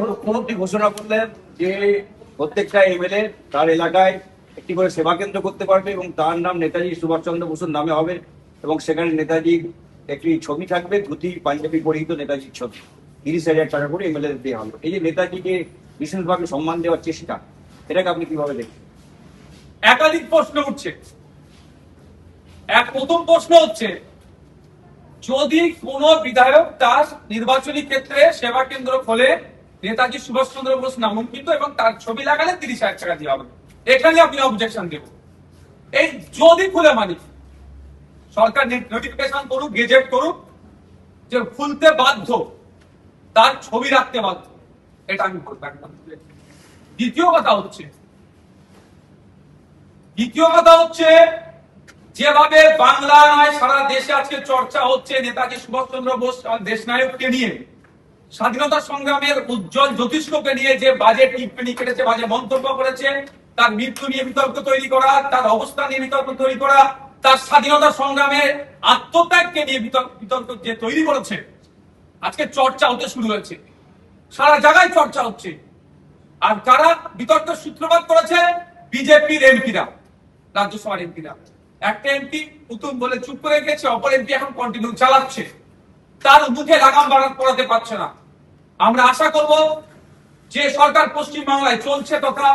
মুখ্যমন্ত্রী ঘোষণা করলেন যে প্রত্যেকটা এমএলএ তার এলাকায় একটি করে সেবা কেন্দ্র করতে পারবে এবং তার নাম নেতাজি সুভাষচন্দ্র বসুর নামে হবে এবং সেখানে নেতাজির একটি ছবি থাকবে, ধুতি পাঞ্জাবি পরিহিত নেতাজির ছবি। 30,000 টাকা করে এমএলএ দেওয়া হলো। এই যে নেতাজিকে বিশেষভাবে সম্মান দেওয়ার চেষ্টা, এটাকে আপনি কিভাবে দেখছেন? একাধিক প্রশ্ন উঠছে। প্রথম প্রশ্ন হচ্ছে, যদি কোন বিধায়ক তার নির্বাচনী ক্ষেত্রে সেবা কেন্দ্র খোলে নেতাজি সুভাষচন্দ্র বোস নামাঙ্কিত এবং তার ছবি লাগালে 30,000 টাকা দেওয়া হবে, এখানে আপনি অবজেকশন দেব। এই যদি খুলে মানি, সরকার নোটিফিকেশন করুক, গেজেট করুক যে খুলতে বাধ্য, তার ছবি রাখতে বাধ্য, এটা আমি বলবো একদম। দ্বিতীয় কথা হচ্ছে যেভাবে বাংলা নয় সারা দেশে আজকে চর্চা হচ্ছে নেতাজি সুভাষচন্দ্র বোস দেশ নায়ককে নিয়ে, স্বাধীনতা সংগ্রামের উজ্জ্বল জ্যোতিষ্ককে নিয়ে যে বাজে টিপ্পনি কেটেছে, বাজে মন্তব্য করেছে, তার মৃত্যু নিয়ে বিতর্ক তৈরি করা, তার অবস্থা নিয়ে বিতর্ক তৈরি করা, তার স্বাধীনতা সংগ্রামের আত্মত্যাগকে নিয়ে বিতর্ক যে তৈরি করেছে, আজকে চর্চা হতে শুরু হয়েছে, সারা জায়গায় চর্চা হচ্ছে। আর কারা বিতর্কের সূত্রপাত করেছে? বিজেপির এমপিরা, রাজ্যসভার এমপিরা। একটা এমপি পুতুম বলে চুপ করে গেছে, অপর এমপি এখন কন্টিনিউ চালাচ্ছে, তার মুখে লাগাম পড়াতে পারছে না। আমরা আশা করব যে সরকার পশ্চিম বাংলায় চলছে তথা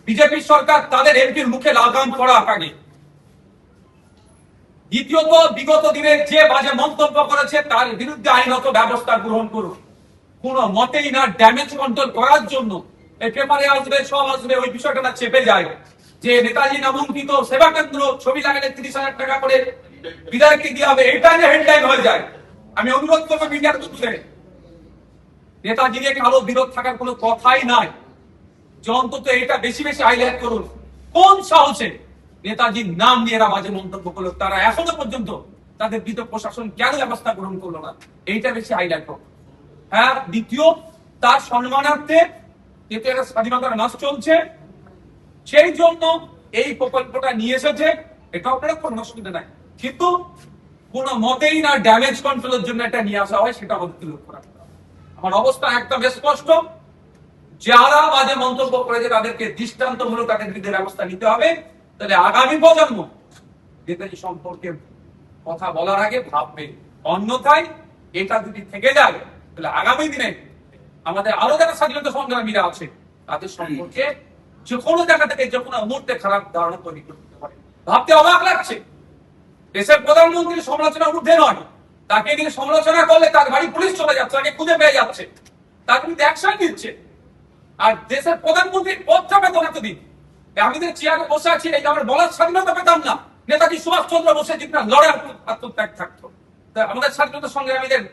বিজেপি সরকার, তাদের এমপির মুখে লাগাম পড়া আগে। দ্বিতীয়ত, বিগত দিনে যে বাজে মন্তব্য করেছে তার বিরুদ্ধে আইনত ব্যবস্থা গ্রহণ করুন। কোন মতেই না ড্যামেজ কন্ট্রোল করার জন্য এই পেপারে আসবে, সব আসবে, ওই বিষয়টা না চেপে যায় যে নেতাজি নামাঙ্কিত সেবা কেন্দ্র ছবি লাগালে 30,000 টাকা করে বিধায়ককে দিয়ে হবে, এটা যে হেডলাইন হয়ে যায়। আমি অনুরোধ করবো মিডিয়ার ক্ষেত্রে, নেতাজি নিয়ে কারো বিরোধ থাকার কোনো কথাই নাই, যে অন্তত এটা বেশি বেশি হাইলাইট করুন। কোন সাহসে নেতাজির নাম নিয়ে এরা বাজে মন্তব্য করলো, তারা এখনো পর্যন্ত তাদের বিরুদ্ধে প্রশাসন কেন ব্যবস্থা গ্রহণ করলো না, এইটা বেশি হাইলাইট করো। হ্যাঁ, দ্বিতীয়, তার সম্মানার্থে যেহেতু একটা স্বাধীনতার মাস চলছে, সেই জন্য এই প্রকল্পটা নিয়ে এসেছে, এটা আপনারা কোনো অসুবিধা নাই, কিন্তু কোন মতেই না ড্যামেজ কন্ট্রোলের জন্য এটা নিয়ে আসা হয়, সেটা আমাদের লক্ষ্য রাখতে হবে। আমার অবস্থা একদম স্পষ্ট, যারা বাজে মন্তব্য করেছে তাদেরকে দৃষ্টান্তমূলক তাদের বিরুদ্ধে ব্যবস্থা নিতে হবে। তাহলে আগামী প্রজন্ম নেতাজি সম্পর্কে কথা বলার আগে ভাববে, অন্যথায় এটা যদি থেকে যায় তাহলে আগামী দিনে আমাদের আরো যারা স্বাধীনতা সংগ্রামীরা আছে তাদের সম্পর্কে যে কোনো জায়গা থেকে যে কোনো মুহূর্তে খারাপ ধারণা তৈরি করতে পারে। ভাবতে অবাক লাগছে, দেশের প্রধানমন্ত্রীর সমালোচনার ঊর্ধ্বে নয়, তাকে নিয়ে সমালোচনা করলে তার বাড়ি পুলিশ চলে যাচ্ছে, তাকে খুঁজে পেয়ে যাচ্ছে, তার বিরুদ্ধে অ্যাকশন নিচ্ছে। আর দেশের প্রধানমন্ত্রীর পদটা পেতেন এতদিন, আমি যে চেয়ারে বসে আছি, এই আমার বলার স্বাধীনতা পেতাম না, নেতাজি সুভাষচন্দ্র বসে যদি না লড়াই আত্মত্যাগ থাকতো, আমাদের স্বাধীনতা সংগ্রামীদের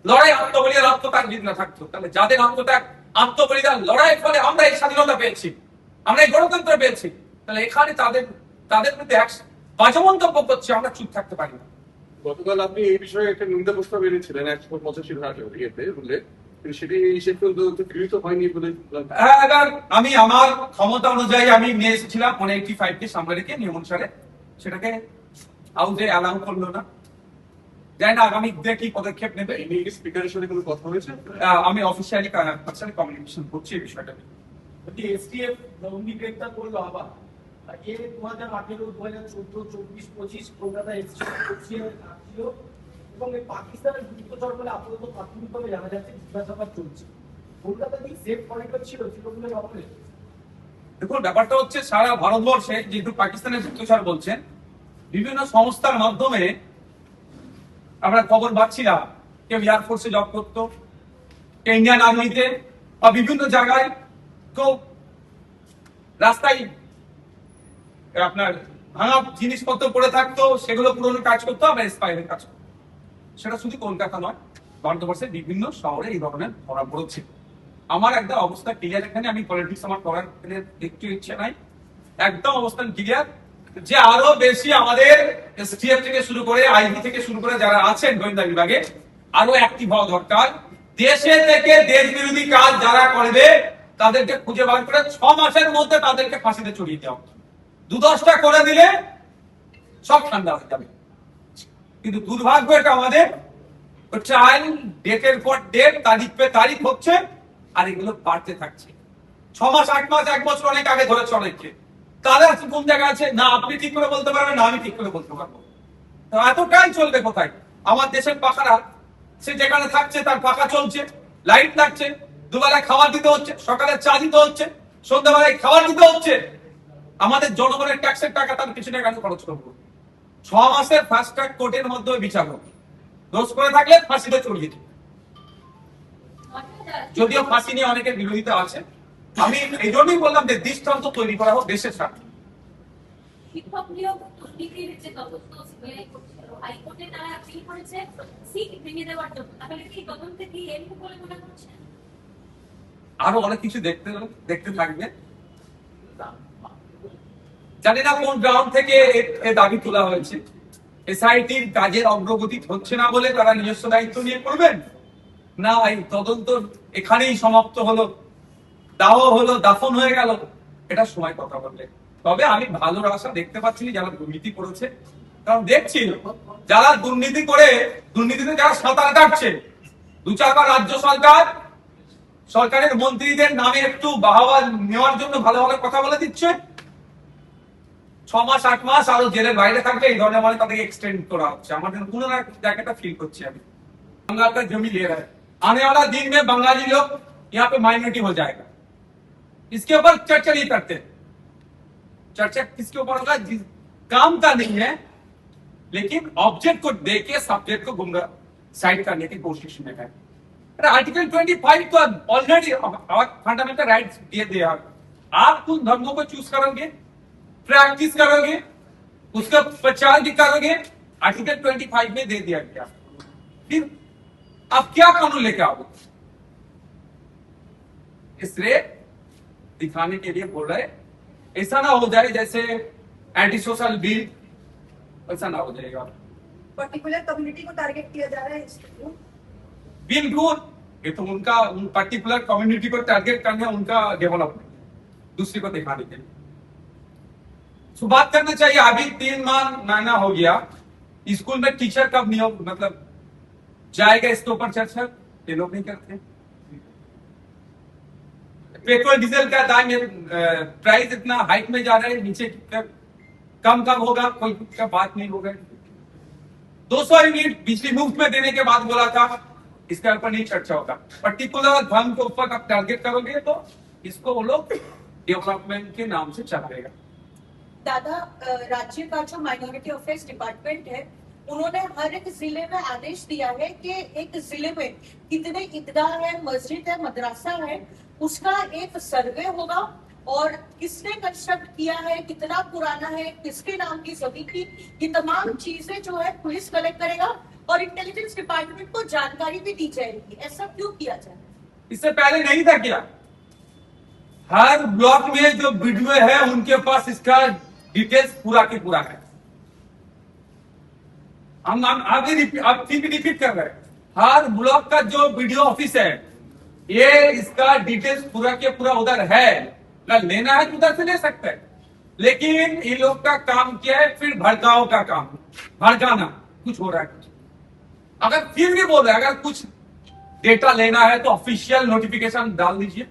লড়াই আত্মবলিদান আত্মত্যাগ যদি না থাকতো, তাহলে যাদের আত্মত্যাগ আত্মবলিদান লড়াইয়ের ফলে আমরা এই স্বাধীনতা পেয়েছি, আমরা এই গণতন্ত্র পেয়েছি, তাহলে এখানে তাদের বিরুদ্ধে বাজে মন্তব্য করছে, আমরা চুপ থাকতে পারি না। গতকাল আপনি এই বিষয়ে একটা নিন্দা প্রস্তাব এনেছিলেন 185 ধারা ইয়েতে বলে, সেটি গৃহীত হয়নি বলে। আমি আমার ক্ষমতা অনুযায়ী আমি নিয়ে এসেছিলাম 185 কে সামনে রেখে নিয়ম অনুসারে, সেটাকে হাউসে অ্যালাউ করলো না। জানি না আগামী কি পদক্ষেপ নেবে। স্পিকারের সাথে কোনো কথা হয়েছে? আমি অফিসিয়ালি কমিউনিকেশন করছি এই বিষয়টা নিয়ে। এসটিএফ গ্রেপ্তার করলো আবার, 2018, 2014, 24, 25 কলকাতা এসটিএফ ছিল এবং পাকিস্তানের গুপ্তচর বলে আপাতত প্রাথমিকভাবে জানা যাচ্ছে জিজ্ঞাসাবাদ চলছে। কলকাতা কি সেফ করিডোর ছিল তৃণমূলের আমলে? দেখুন, ব্যাপারটা হচ্ছে সারা ভারতবর্ষে যেহেতু পাকিস্তানের গুপ্তচর বলছেন, বিভিন্ন সংস্থার মাধ্যমে আমরা খবর পাচ্ছিলাম, কেউ এয়ারফোর্সে জব করতো, কেউ ইন্ডিয়ান আর্মিতে, বা বিভিন্ন জায়গায় কেউ রাস্তায় আপনার ভাঙা জিনিসপত্র পড়ে থাকতো, সেগুলো পুরনো কাজ করতো, আবার স্পাইরের কাজ করতো। সেটা শুধু কলকাতা নয়, ভারতবর্ষের বিভিন্ন শহরে এই ধরনের ধরা পড়েছে। আমার একদম অবস্থা ক্লিয়ার, এখানে আমি পলিটিক্স আমার করার একটু ইচ্ছে নাই, একদম অবস্থান ক্লিয়ার যে আরো বেশি আমাদের এসটিএফ থেকে শুরু করে আইবি থেকে শুরু করে যারা আছেন গোয়েন্দা বিভাগে আরো অ্যাক্টিভ হওয়া দরকার। দেশে থেকে দেশ বিরোধী কাজ যারা করবে তাদেরকে খুঁজে বার করে 6 মাসের মধ্যে তাদেরকে ফাঁসিতে চড়িয়ে দেওয়া। 2-10টা করে দিলে সব ঠান্ডা হয়ে যাবে। কিন্তু দুর্ভাগ্য এটা আমাদের তো ট্রায়াল ডেটের পর ডেট, তারিখ পে তারিখ হচ্ছে, আর এগুলো বাড়তে থাকছে। 6 মাস, 8 মাস, 1 বছর অনেক আগে ধরেছে অনেককে। তাহলে আজকে কোন জায়গায় আছে না আপনি ঠিক করে বলতে পারবেন, না আমি ঠিক করে বলতে পারবো। তো এতটাই চলবে কোথায়? আমার দেশের পাখারা সে যেখানে থাকছে তার পাখা চলছে, লাইট লাগছে, দুবেলায় খাবার দিতে হচ্ছে, সকালে চা দিতে হচ্ছে, সন্ধ্যাবেলায় খাবার দিতে হচ্ছে। আমাদের জনগণের ট্যাক্সের টাকা তার পিছনে কেন খরচ করবো? 6 মাসের ফাস্ট ট্র্যাক কোর্টের মধ্যে বিচার হবে, দোষ করে থাকলে ফাঁসিতে চড়িয়ে দিবে। যদিও ফাঁসি নিয়ে অনেকের বিরোধিতা আছে, আমি এই জন্যই বললাম যে দৃষ্টান্ত তৈরি করা হোক দেশের স্বার্থে। শিক্ষক নিয়োগ দুর্নীতির যে তদন্ত সিবিআই করছিল, হাইকোর্টে তারা আপিল করেছে সিট ভেঙে দেওয়ার জন্য। তাহলে কি তদন্তে কি এন্ড বলে মনে করছেন? আরো অনেক কিছু দেখতে থাকবে। জানি না কোন গ্রাউন্ড থেকে এ দাবি তোলা হয়েছে। এসআইটির কাজের অগ্রগতি হচ্ছে না বলে তারা নিজস্ব দায়িত্ব নিয়ে করবেন, না এই তদন্ত এখানেই সমাপ্ত হলো, দাহ হলো, দাফন হয়ে গেল, এটা সময় কথা বললে। তবে আমি ভালো আশা দেখতে পাচ্ছি যারা দুর্নীতি করেছে, কারণ দেখছি যারা দুর্নীতি করে দুর্নীতিতে যারা সাঁতার কাটছে, 2-4 বার রাজ্য সরকারের মন্ত্রীদের নামে একটু বাহবা নেওয়ার জন্য ভালো ভালো কথা বলে দিচ্ছে, 6 মাস 8 মাস আরো জেলের বাইরে থাকবে, এই ধরনের মানে তাদেরকে এক্সটেন্ড করা হচ্ছে। আমাদের কোনো না জায়গাটা ফিল করছি আমি। बंगाल का जमीन ले रहा है, आने वाला दिन में बंगाली लोग यहाँ पे माइनॉरिटी हो जाएगा। इसके ऊपर चर्चा नहीं करते। चर्चा किसके ऊपर होगा? जिस काम का नहीं है, लेकिन ऑब्जेक्ट को देके सब्जेक्ट को गुमराह साइड करने की कोशिश में है। आर्टिकल 25 तो ऑलरेडी फंडामेंटल राइट्स दिए दिया। आप उन धर्मों को चूज करोगे, प्रैक्टिस करोगे, उसका प्रचार भी करोगे, आर्टिकल 25 में दे दिया गया। फिर आप क्या कानून लेके आओगे? इसलिए दिखाने के लिए बोल रहे, ऐसा ना हो जाए जैसे एंटी सोशल बिल, ऐसा ना हो जाएगा। पर्टिकुलर कम्युनिटी को टारगेट किया जा रहा है इसको। बिल्कुल, ये तो उनका उन पर्टिकुलर कम्युनिटी को टारगेट करना उनका डेवलपमेंट, दूसरे को दिखाने के लिए। तो बात करना चाहिए। अभी 3 महीना हो गया, स्कूल में टीचर कब नियोग मतलब जाएगा, इसके ऊपर चर्चा ये लोग नहीं करते। पेट्रोल डीजल का दाम प्राइस इतना हाइक में जा रहा है, नीचे कम कब होगा कोई का बात नहीं होगा। 200 यूनिट बिजली मुफ्त में देने के बाद बोला था इसके ऊपर नहीं चर्चा होगा। पर्टिकुलर धर्म के ऊपर आप टारगेट करोगे तो इसको वो लोग डेवलपमेंट के नाम से चलाएगा। दादा, राज्य का जो माइनॉरिटी अफेयर्स डिपार्टमेंट है, उन्होंने हर एक जिले में आदेश दिया है कि एक जिले में कितने ईदगाह है, मस्जिद है, मदरसा है, उसका एक सर्वे होगा और किसने कंस्ट्रक्ट किया है, कितना पुराना है, किसके नाम की जमीन थी, ये तमाम चीजें जो है पुलिस कलेक्ट करेगा और इंटेलिजेंस डिपार्टमेंट को जानकारी भी दी जाएगी। ऐसा क्यों किया जाए? इससे पहले नहीं था क्या? हर ब्लॉक में जो वीडियो है उनके पास इसका डिटेल्स पूरा के पूरा है। हम आगे आप फिर भी रिपीट कर रहे हैं। हर ब्लॉक का जो वीडियो ऑफिस है, ये इसका डिटेल्स पूरा के पूरा उधर है। अगर लेना है तो उधर से ले सकते हैं, लेकिन इन लोग का काम क्या है? फिर भड़काओ का काम, भड़काना कुछ हो रहा है। अगर फिर भी बोल रहे हैं अगर कुछ डेटा लेना है तो ऑफिशियल नोटिफिकेशन डाल दीजिए,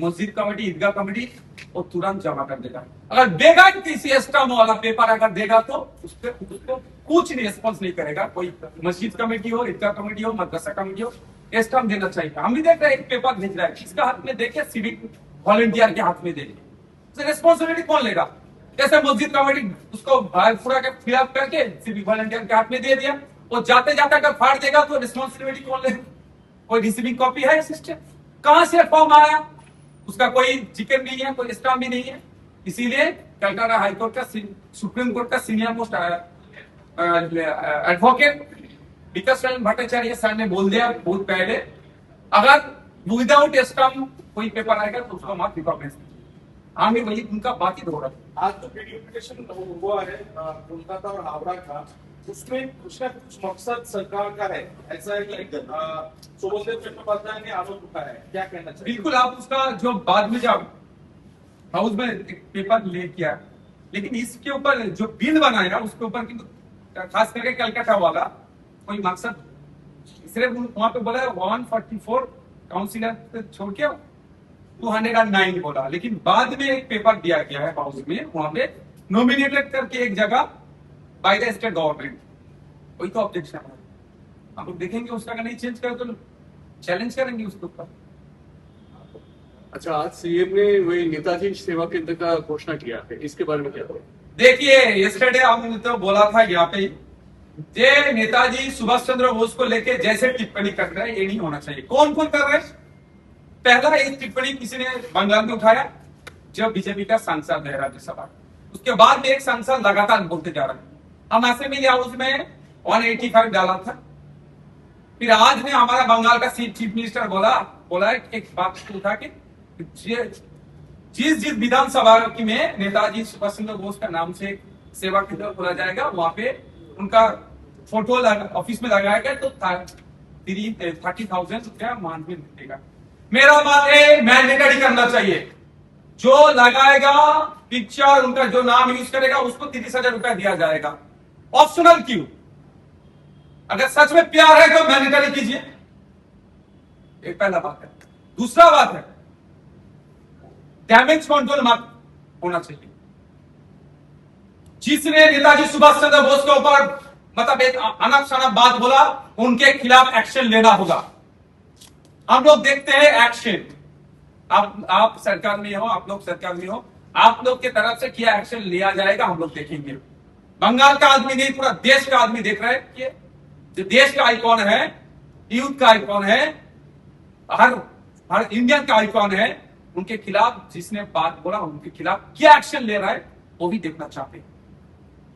मस्जिद कमेटी, ईदगाह कमेटी, वो तुरंत जमा कर देगा। अगर देगा किसी एस्टाम वाला पेपर अगर देगा तो उसको कुछ नहीं रिस्पॉन्स नहीं करेगा। कोई मस्जिद कमेटी हो, ईदगाह कमेटी हो, मदरसा कमेटी हो, एस्टाम देना चाहिए। हम भी देख रहे हैं एक पेपर भेज रहा है, किसका हाथ में देके सिविक वॉलंटियर के हाथ में देंगे, रिस्पॉन्सिबिलिटी कौन लेगा? जैसे मस्जिद कमेटी उसको पूरा के फिलअप करके सिविक वॉलंटियर के हाथ में दे दिया, वो जाते जाते अगर फाड़ देगा तो रिस्पॉन्सिबिलिटी कौन लेगा? कोई रिसीविंग कॉपी है सिस्टम? कहां से फॉर्म आया? उसका कोई जिक्र नहीं है, कोई स्टाम्प भी नहीं है। इसीलिए कलकत्ता हाईकोर्ट का सुप्रीम कोर्ट का सीनियर मोस्ट एडवोकेट विकास चंद्र भट्टाचार्य सर ने बोल दिया बहुत पहले, अगर विदाउट स्टाम्प कोई पेपर आएगा तो उसको मत रिकॉग्नाइज। हाँ, मैं वही उनका बात ही हो रहा है। आज जो वीडियोफिकेशन हुआ है कोलकाता और हावड़ा का, उसमें उसका कुछ मकसद सरकार का है, ऐसा है कि सुबोधदेव चट्टोपाध्याय ने आरोप उठाया है, क्या कहना चाहिए? बिल्कुल, आप उसका जो बाद में जब हाउस में एक पेपर ले किया, लेकिन इसके ऊपर जो बिल बनाया उसके ऊपर खास करके कलकत्ता वाला कोई मकसद सिर्फ वहां पे बोला 144 काउंसिलर छोड़ के 209 बोला, लेकिन बाद में एक पेपर दिया गया है हाउस में, वहां पे नॉमिनेटेड करके एक जगह बाय द स्टेट गवर्नमेंट, वही तो ऑब्जेक्शन है। हम लोग देखेंगे उसका अगर नहीं चेंज करे तो चैलेंज करेंगे उसके ऊपर। अच्छा, आज सीएम ने वही नेताजी सेवा केंद्र का घोषणा किया है, इसके बारे में क्या कहें? देखिए यस्टरडे हमने तो बोला था यहाँ पे, ये नेताजी सुभाष चंद्र बोस को लेके जैसे टिप्पणी कर रहे हैं ये नहीं होना चाहिए। कौन कौन कर रहे हैं? पहला एक टिप्पणी किसी ने बंगाल में उठाया, जो बीजेपी का सांसद है राज्यसभा, उसके बाद में एक सांसद लगातार बोलते जा रहे हैं। हम असेंबली हाउस में 185 डाला था, फिर आज ने हमारा बंगाल का चीफ मिनिस्टर बोला एक बात उठा के, जिस विधानसभा की में नेताजी सुभाष चंद्र बोस का नाम से सेवा केंद्र खोला जाएगा, वहां पे उनका फोटो ऑफिस में लगाएगा तो 30,000 रुपया मानदेय मिलेगा। मेरा बात है मैंडेटरी करना चाहिए, जो लगाएगा पिक्चर उनका जो नाम यूज करेगा उसको 30,000 रुपया दिया जाएगा। ऑप्शनल क्यों? अगर सच में प्यार है तो मैंडेटरी कीजिए, एक पहला बात है। दूसरा बात है डैमेज कंट्रोल मत होना चाहिए। जिसने नेताजी सुभाष चंद्र बोस के ऊपर मतलब एक अनक शनक बात बोला, उनके खिलाफ एक्शन लेना होगा। हम लोग देखते हैं एक्शन, आप सरकार में हो, आप लोग सरकार में हो, आप लोग के तरफ से क्या एक्शन लिया जाएगा हम लोग देखेंगे। बंगाल का आदमी नहीं, पूरा देश का आदमी देख रहा है कि जो देश का आइकॉन है, यूथ का आइकॉन है, हर इंडियन का आइकॉन है, उनके खिलाफ जिसने बात बोला उनके खिलाफ क्या एक्शन ले रहा है वो भी देखना चाहते हैं।